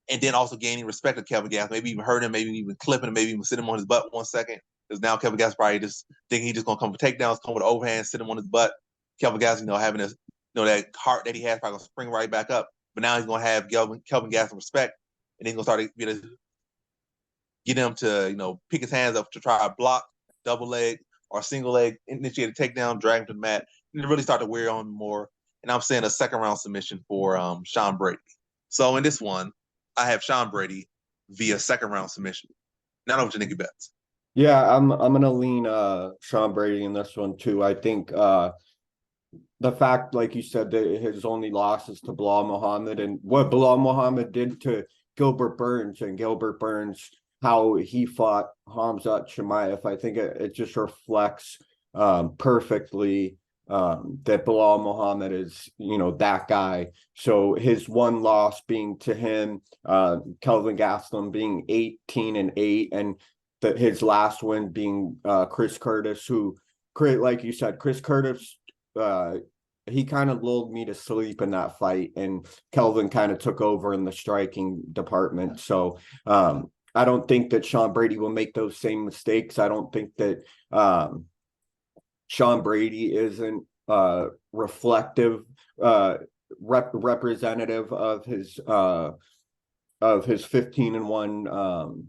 and then also gaining respect of Kelvin Gastelum, maybe even hurt him, maybe even clipping him, maybe even sit him on his butt 1 second. Because now Kelvin Gastelum probably just thinking he's just gonna come for takedowns, come with overhand, sit him on his butt. Kelvin Gastelum, having this, that heart that he has, probably gonna spring right back up. But now he's gonna have Kelvin Gastelum respect, and he's gonna start to get him to, pick his hands up to try to block, double leg or single leg, initiate a takedown, drag him to the mat, and really start to wear on more. And I'm saying a second round submission for Sean Brady. So in this one, I have Sean Brady via second round submission. Now over to Nicky Betts. Yeah, I'm gonna lean Sean Brady in this one too. I think the fact, like you said, that his only loss is to Bilal Muhammad, and what Bilal Muhammad did to Gilbert Burns, and Gilbert Burns, how he fought Khamzat Chimaev, I think it just reflects perfectly that Bilal Muhammad is, that guy. So his one loss being to him, Kelvin Gastelum being 18-8, and his last win being Chris Curtis, who, like you said, Chris Curtis, he kind of lulled me to sleep in that fight, and Kelvin kind of took over in the striking department. So I don't think that Sean Brady will make those same mistakes. I don't think that Sean Brady isn't reflective, representative of his 15-1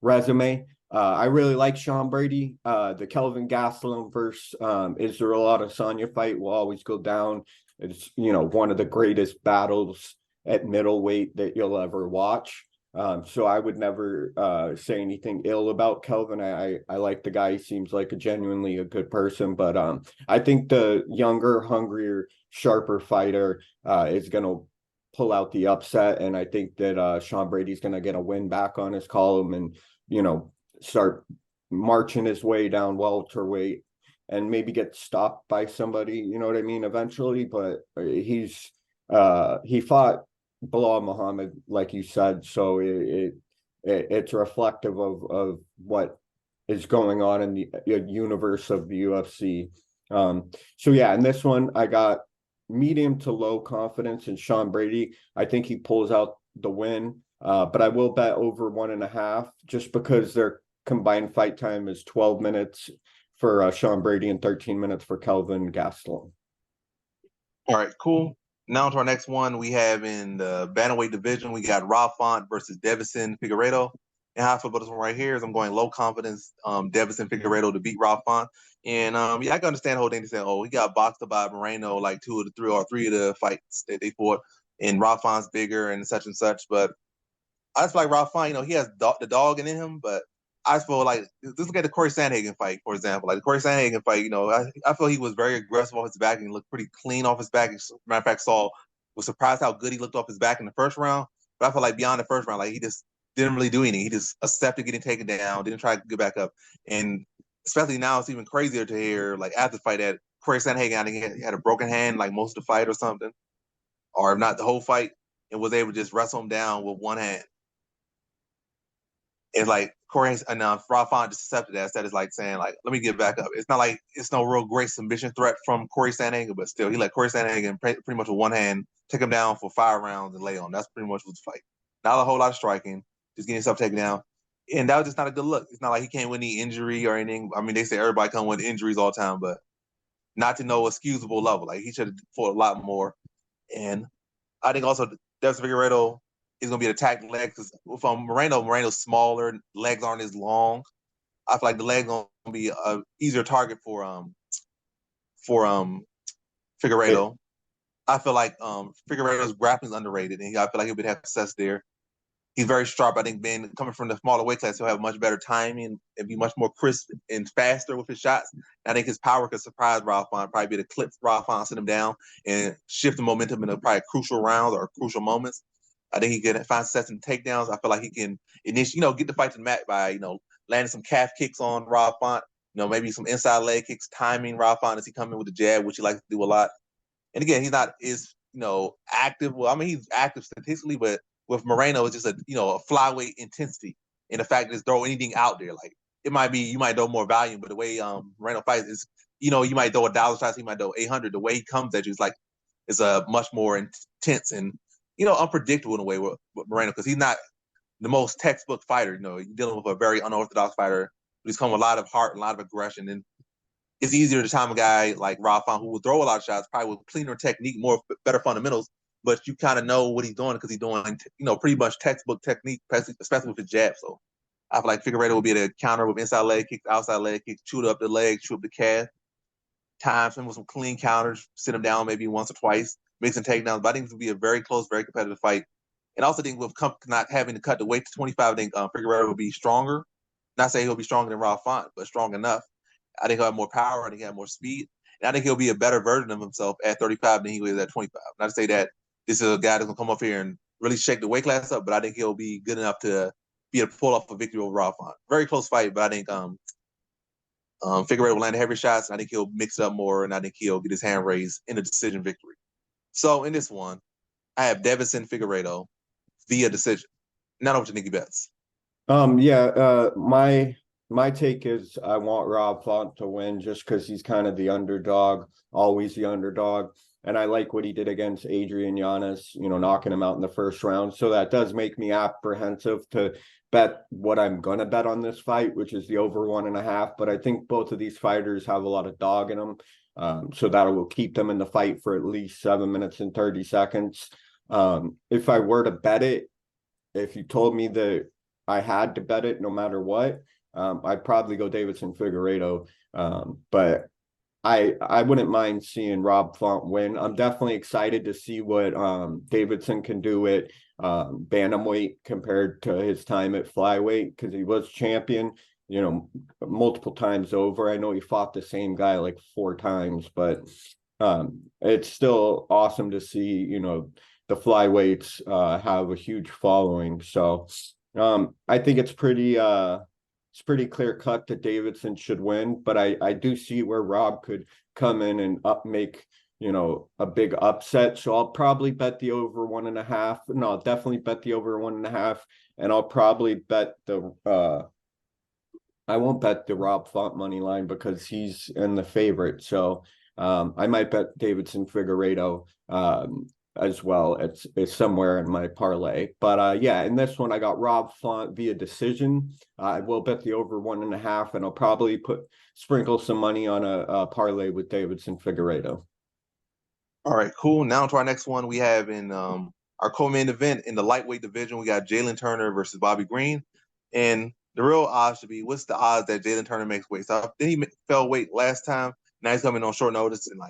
resume. I really like Sean Brady. The Kelvin Gastelum versus Israel Adesanya fight will always go down. It's, one of the greatest battles at middleweight that you'll ever watch. So I would never say anything ill about Kelvin. I like the guy. He seems like a genuinely a good person. But I think the younger, hungrier, sharper fighter is going to pull out the upset. And I think that Sean Brady's going to get a win back on his column and, start marching his way down welterweight and maybe get stopped by somebody, you know what I mean, eventually. But he fought Bilal Muhammad, like you said, so it's reflective of what is going on in the universe of the UFC. So yeah, in this one, I got medium to low confidence in Sean Brady. I think he pulls out the win, but I will bet over 1.5 just because their combined fight time is 12 minutes for Sean Brady and 13 minutes for Kelvin Gastelum. All right, cool. Now to our next one, we have in the bantamweight division, we got Rob Font versus Deiveson Figueiredo. And how I feel about this one right here is I'm going low confidence Deiveson Figueiredo to beat Rob Font. And I can understand the whole thing. They say, he got boxed up by Moreno like 2 of the 3 or 3 of the fights that they fought. And Rob Font's bigger and such. But I just feel like Rob Font, he has the dog in him, but I feel like just look at the Corey Sandhagen fight, for example. Like the Corey Sandhagen fight, I feel he was very aggressive off his back and looked pretty clean off his back. Matter of fact, was surprised how good he looked off his back in the first round. But I feel like beyond the first round, like he just didn't really do anything. He just accepted getting taken down, didn't try to get back up. And especially now, it's even crazier to hear, like after the fight, that Corey Sandhagen, I think he had a broken hand like most of the fight or something, or if not the whole fight, and was able to just wrestle him down with one hand. It's like Corey and Rob Font just accepted that. Instead, it's like saying, like, let me get back up. It's not like it's no real great submission threat from Corey Sandhagen, but still, he let Corey Sandhagen pretty much with one hand take him down for 5 rounds and lay on. That's pretty much what the fight. Not a whole lot of striking, just getting himself taken down. And that was just not a good look. It's not like he came with any injury or anything. I mean, they say everybody come with injuries all the time, but not to no excusable level. Like, he should have fought a lot more. And I think also Deiveson Figueiredo is going to be an attack leg because from Moreno's smaller, legs aren't as long. I feel like the leg going to be an easier target for Figueiredo. I feel like Figueiredo's grappling is underrated, and I feel like he would have success there. He's very sharp. I think coming from the smaller weight class, he'll have much better timing and be much more crisp and faster with his shots. I think his power could surprise Rob Font, probably be to clip Rob Font, sit him down, and shift the momentum in probably crucial rounds or crucial moments. I think he can find success in takedowns. I feel like he can initially, get the fight to the mat by, landing some calf kicks on Rob Font, maybe some inside leg kicks, timing Rob Font as he come in with the jab, which he likes to do a lot. And again, he's not as, active. Well, I mean, he's active statistically, but with Moreno, it's just a flyweight intensity. And the fact is throw anything out there. Like, it might be, you might throw more volume, but the way Moreno fights is, you might throw 1,000 shots, he might throw 800. The way he comes at you is like, it's a much more intense. And unpredictable in a way with Moreno, because he's not the most textbook fighter. You're dealing with a very unorthodox fighter who's come with a lot of heart and a lot of aggression. And it's easier to time a guy like Rob Font, who will throw a lot of shots, probably with cleaner technique, better fundamentals, but you kind of know what he's doing because he's doing, pretty much textbook technique, especially with his jab. So I feel like Figueiredo will be able to counter with inside leg kicks, outside leg kicks, shoot up the leg, shoot up the calf, times him with some clean counters, sit him down maybe once or twice, make some takedowns. But I think it will be a very close, very competitive fight. And I also think with not having to cut the weight to 25, I think Figueiredo will be stronger. Not say he'll be stronger than Rob Font, but strong enough. I think he'll have more power. I think he'll have more speed. And I think he'll be a better version of himself at 35 than he was at 25. Not to say that this is a guy that's going to come up here and really shake the weight class up, but I think he'll be good enough to be able to pull off a victory over Rob Font. Very close fight, but I think Figueiredo will land heavy shots, and I think he'll mix it up more, and I think he'll get his hand raised in a decision victory. So in this one, I have Deiveson Figueiredo via decision. Not over to Nikki Betts. My take is I want Rob Font to win just because he's kind of the underdog, always the underdog. And I like what he did against Adrian Yanez, knocking him out in the first round. So that does make me apprehensive to bet what I'm going to bet on this fight, which is the over 1.5. But I think both of these fighters have a lot of dog in them. So that will keep them in the fight for at least 7 minutes and 30 seconds. If I were to bet it, if you told me that I had to bet it no matter what, I'd probably go Deiveson Figueiredo. But I wouldn't mind seeing Rob Font win. I'm definitely excited to see what Deiveson can do at bantamweight compared to his time at flyweight, because he was champion, multiple times over. I know he fought the same guy like 4 times, but it's still awesome to see, the flyweights have a huge following. So I think it's pretty clear cut that Deiveson should win, but I do see where Rob could come in and make a big upset. So I'll probably bet the over 1.5. No, I'll definitely bet the over 1.5, and I'll probably bet I won't bet the Rob Font money line because he's in the favorite. So I might bet Deiveson Figueiredo as well. It's somewhere in my parlay. But in this one, I got Rob Font via decision. I will bet the over 1.5, and I'll probably sprinkle some money on a parlay with Deiveson Figueiredo. All right, cool. Now to our next one. We have in our co-main event in the lightweight division, we got Jalen Turner versus Bobby Green. And the real odds should be, what's the odds that Jalen Turner makes weight? So then he fell weight last time. Now he's coming on short notice, and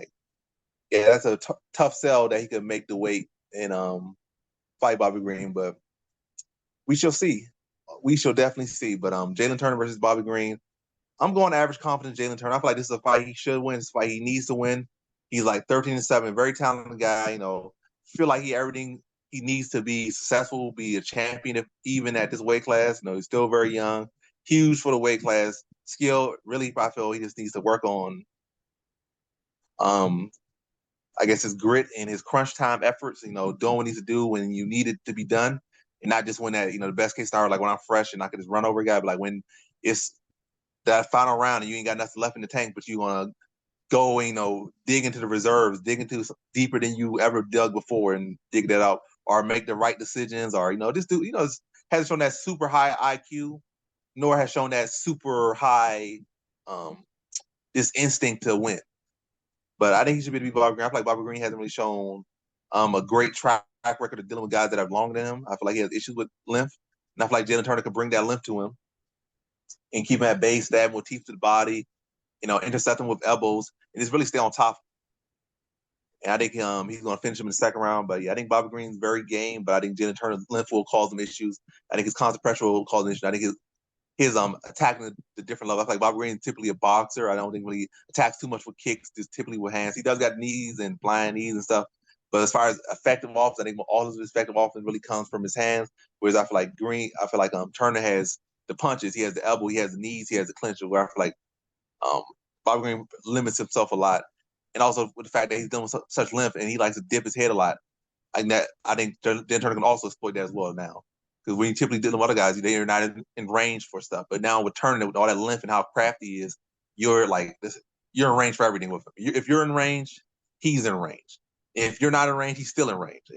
that's a tough sell that he could make the weight and fight Bobby Green. But we shall see. We shall definitely see. But Jalen Turner versus Bobby Green, I'm going average confidence Jalen Turner. I feel like this is a fight he should win. This is a fight he needs to win. He's like 13-7, very talented guy. Feel like everything he needs to be successful, be a champion, even at this weight class. He's still very young, huge for the weight class. Skill, really, I feel he just needs to work on, I guess, his grit and his crunch time efforts. Doing what he needs to do when you need it to be done, and not just when that, the best case scenario, like when I'm fresh and I can just run over a guy, but like when it's that final round and you ain't got nothing left in the tank, but you want to go, dig into the reserves, dig into deeper than you ever dug before and dig that out, or make the right decisions, or, this dude, hasn't shown that super high IQ, nor has shown that super high, this instinct to win. But I think he should be Bobby Green. I feel like Bobby Green hasn't really shown a great track record of dealing with guys that have longer than him. I feel like he has issues with length, and I feel like Jalen Turner could bring that length to him and keep him at base, stab him with teeth to the body, intercept him with elbows, and just really stay on top. And I think he's going to finish him in the second round. But I think Bobby Green's very game, but I think Jalen Turner's length will cause him issues. I think his constant pressure will cause him issues. I think his attacking the different level. I feel like Bobby Green is typically a boxer. I don't think really attacks too much with kicks, just typically with hands. He does got knees and blind knees and stuff. But as far as effective offense, I think all of his effective offense really comes from his hands. Whereas I feel like Turner has the punches, he has the elbow, he has the knees, he has the clincher. Where I feel like Bobby Green limits himself a lot, and also with the fact that he's done with such length and he likes to dip his head a lot. I think Dan Turner can also exploit that as well now. Because when you typically deal with other guys, they are not in range for stuff. But now with Turner, with all that length and how crafty he is, you're in range for everything with him. If you're in range, he's in range. If you're not in range, he's still in range.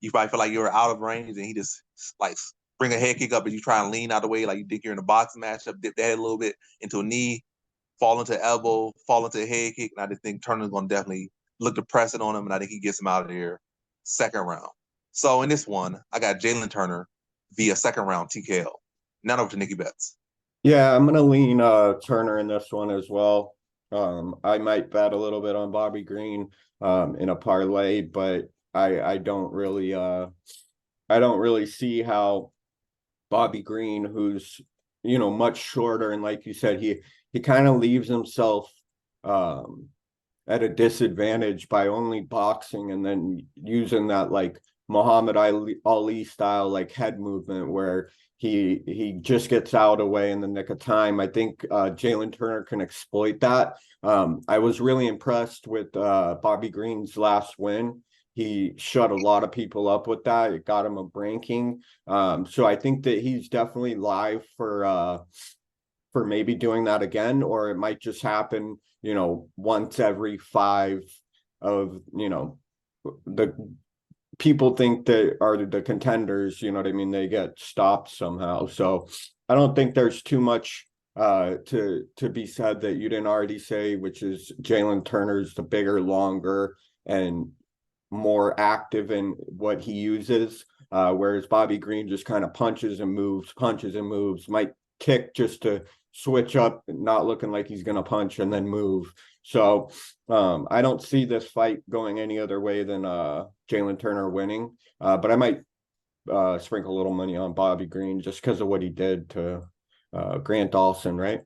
you probably feel like you're out of range, and he just like bring a head kick up, and you try and lean out of the way like you think you're in a boxing matchup, dip that head a little bit into a knee, fall into elbow, fall into a head kick, and I just think Turner's going to definitely look to press it on him, and I think he gets him out of there second round. So in this one, I got Jalen Turner via second round TKO. Now over to Nikki Betts. Yeah, I'm gonna lean Turner in this one as well. I might bet a little bit on Bobby Green in a parlay, but I don't really see how Bobby Green, who's much shorter, and like you said, he kind of leaves himself at a disadvantage by only boxing and then using that like Muhammad Ali style like head movement where he just gets out of the way in the nick of time. I think Jalen Turner can exploit that. I was really impressed with Bobby Green's last win. He shut a lot of people up with that. It got him a ranking. So I think that he's definitely live for maybe doing that again, or it might just happen, once every 5 of, the people think that are the contenders, you know what I mean? They get stopped somehow. So I don't think there's too much to be said that you didn't already say, which is Jalen Turner's the bigger, longer, and more active in what he uses, whereas Bobby Green just kind of punches and moves, might kick just to switch up, not looking like he's going to punch and then move. So I don't see this fight going any other way than Jalen Turner winning, but I might sprinkle a little money on Bobby Green just because of what he did to Grant Dawson, right?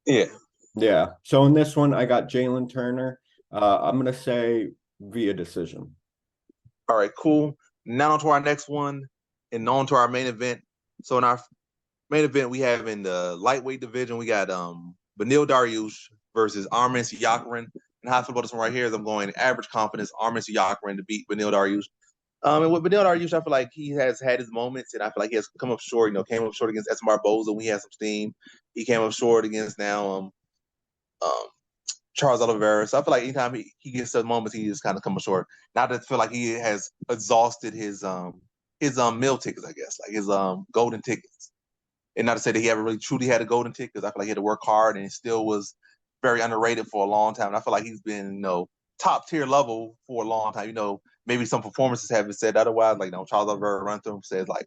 Yeah. So in this one, I got Jalen Turner. I'm going to say via decision. All right, cool. Now on to our next one and on to our main event. So in our main event, we have in the lightweight division, we got Beneil Dariush versus Arman Siakarin. And how I feel about this one right here is I'm going average confidence, Arman Siakarin to beat Beneil Dariush. And with Beneil Dariush, I feel like he has had his moments, and I feel like he has come up short. Came up short against Esmar Boza when he had some steam. He came up short against now Charles Oliveira. So I feel like anytime he gets those moments, he just kind of come up short. Now that I feel like he has exhausted his meal tickets, I guess, like his golden tickets. And not to say that he ever really truly had a golden ticket, because I feel like he had to work hard and he still was very underrated for a long time. And I feel like he's been, top tier level for a long time. Maybe some performances haven't said otherwise. Like, Charles Oliveira run through him, says like,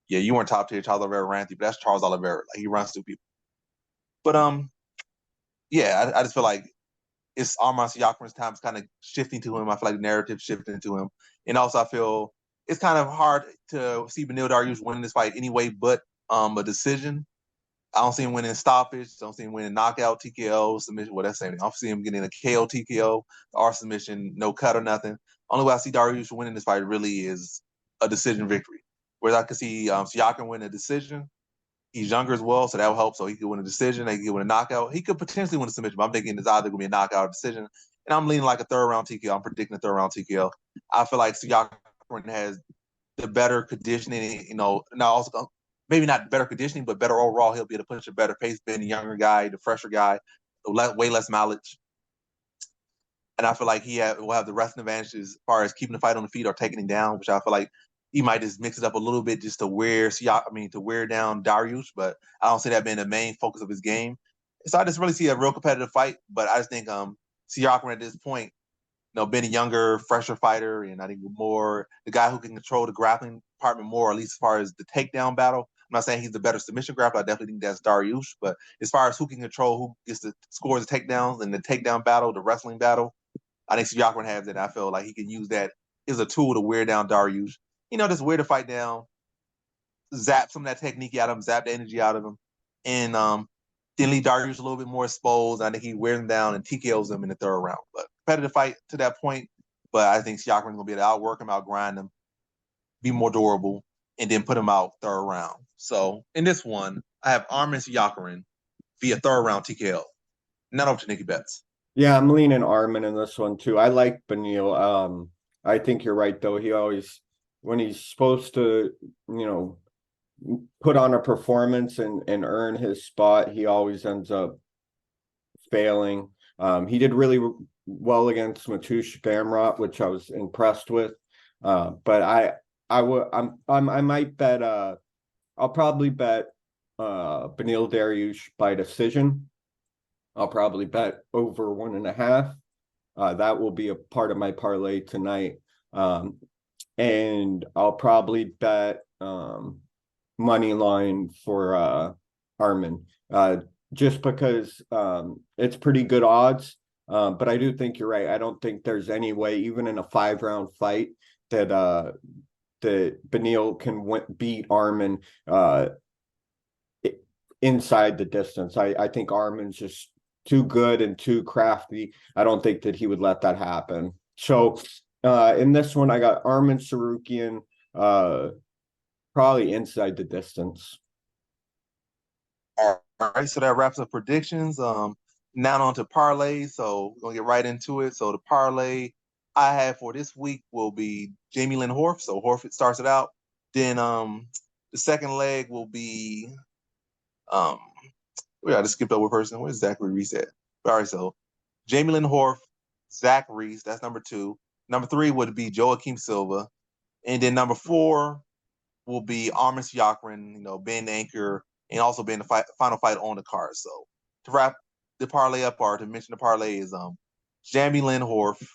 yeah, you weren't top tier. Charles Oliveira ran through, but that's Charles Oliveira. Like, he runs through people. But yeah, I just feel like it's Arman Siakarin's time is kind of shifting to him. I feel like the narrative shifting to him. And also I feel it's kind of hard to see Beneil Dariush winning this fight anyway, but a decision. I don't see him winning stoppage. I don't see him winning knockout, TKO, submission. Well, that's saying I don't see him getting a KO, TKO, or submission, no cut or nothing. Only way I see Dariush winning this fight really is a decision victory. Whereas I could see Siakarin win a decision. He's younger as well, so that will help. So he could win a decision. He could win a knockout. He could potentially win a submission, but I'm thinking it's either going to be a knockout or decision. And I'm leaning like a third round TKO. I'm predicting a third round TKO. I feel like Siakarin has the better conditioning, now also maybe not better conditioning, but better overall. He'll be able to push a better pace, being the younger guy, the fresher guy, way less mileage. And I feel like will have the wrestling advantage as far as keeping the fight on the feet or taking him down, which I feel like he might just mix it up a little bit just to wear down Dariush, but I don't see that being the main focus of his game. So I just really see a real competitive fight, but I just think Siakarin at this point, being a younger, fresher fighter, and I think more the guy who can control the grappling department more, at least as far as the takedown battle. I'm not saying he's the better submission grappler. I definitely think that's Dariush, but as far as who can control, who gets to score the takedowns and the takedown battle, the wrestling battle, I think Siakarin has it. I feel like he can use that as a tool to wear down Dariush. Just wear the fight down, zap some of that technique out of him, zap the energy out of him, and then leave Dariush a little bit more exposed. I think he wears him down and TKOs him in the third round. But competitive fight to that point, but I think Siakarin's going to be able to outwork him, outgrind him, be more durable, and then put him out third round. So in this one, I have Arman Siakarin via third round TKO. Not over to Nikki Betts. Yeah, I'm leaning Arman in this one too. I like Beneil. I think you're right though. He always, when he's supposed to, put on a performance and earn his spot, he always ends up failing. He did really well against Mateusz Gamrot, which I was impressed with. But I might bet I'll probably bet Beneil Dariush by decision. I'll probably bet over 1.5. That will be a part of my parlay tonight. And I'll probably bet money line for Arman, just because it's pretty good odds. But I do think you're right. I don't think there's any way, even in a 5-round fight, that Beneil can beat Arman inside the distance. I think Arman's just too good and too crafty. I don't think that he would let that happen. So in this one, I got Arman Tsarukyan, probably inside the distance. All right, so that wraps up predictions. Now on to parlay. So we're gonna get right into it. So the parlay I have for this week will be Jamie Lynn Horf. So Horf starts it out. Then the second leg will be um I just skipped over a person. Where's Zachary Reese at? All right, so Jamie Lynn Horf, Zach Reese, that's number 2. Number 3 would be Joaquim Silva. And then number 4 will be Arman Siakrin, being the anchor and also being the final fight on the card. So to wrap the parlay up, or to mention the parlay, is Jamie Lynn Horf,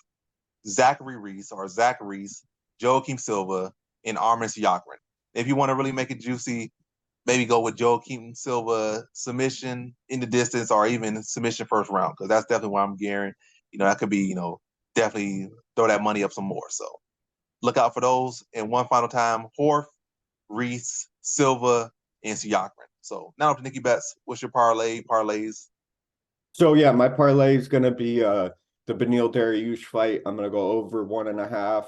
Zachary Reese, or Zach Reese, Joaquim Silva, and Arman Siakrin. If you want to really make it juicy, maybe go with Joaquim Silva submission in the distance, or even submission first round, because that's definitely what I'm gearing. That could be, definitely throw that money up some more. So look out for those. And one final time, Horf, Reese, Silva, and Siakrin. So now to Nikki Betts, what's your parlays? So yeah, my parlay is gonna be the Beneil Dariush fight. I'm gonna go over 1.5.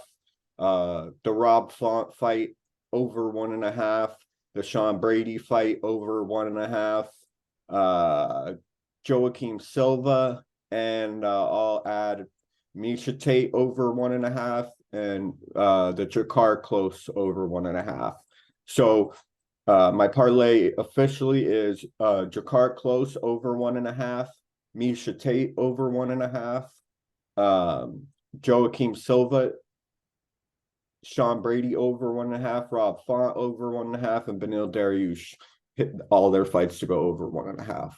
The Rob Font fight over 1.5. The Sean Brady fight over 1.5. Joaquim Silva, and I'll add Misha Tate over 1.5, and the Jakar Close over 1.5. So my parlay officially is Jakar Close over 1.5, Misha Tate over 1.5, Joaquim Silva, Sean Brady over 1.5, Rob Font over 1.5, and Beneil Dariush hit all their fights to go over 1.5. All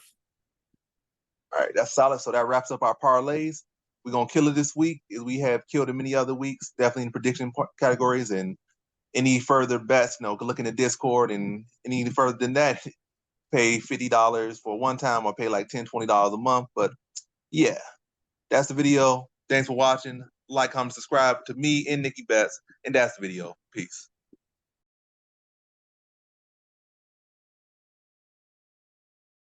right, that's solid. So that wraps up our parlays. We're gonna kill it this week, as we have killed in many other weeks, definitely in prediction categories. And any further bets, look in the Discord, and any further than that, pay $50 for one time, or pay like $10, $20 a month. But yeah, that's the video. Thanks for watching. Like, comment, subscribe to me and Nikki Betts, and that's the video. Peace.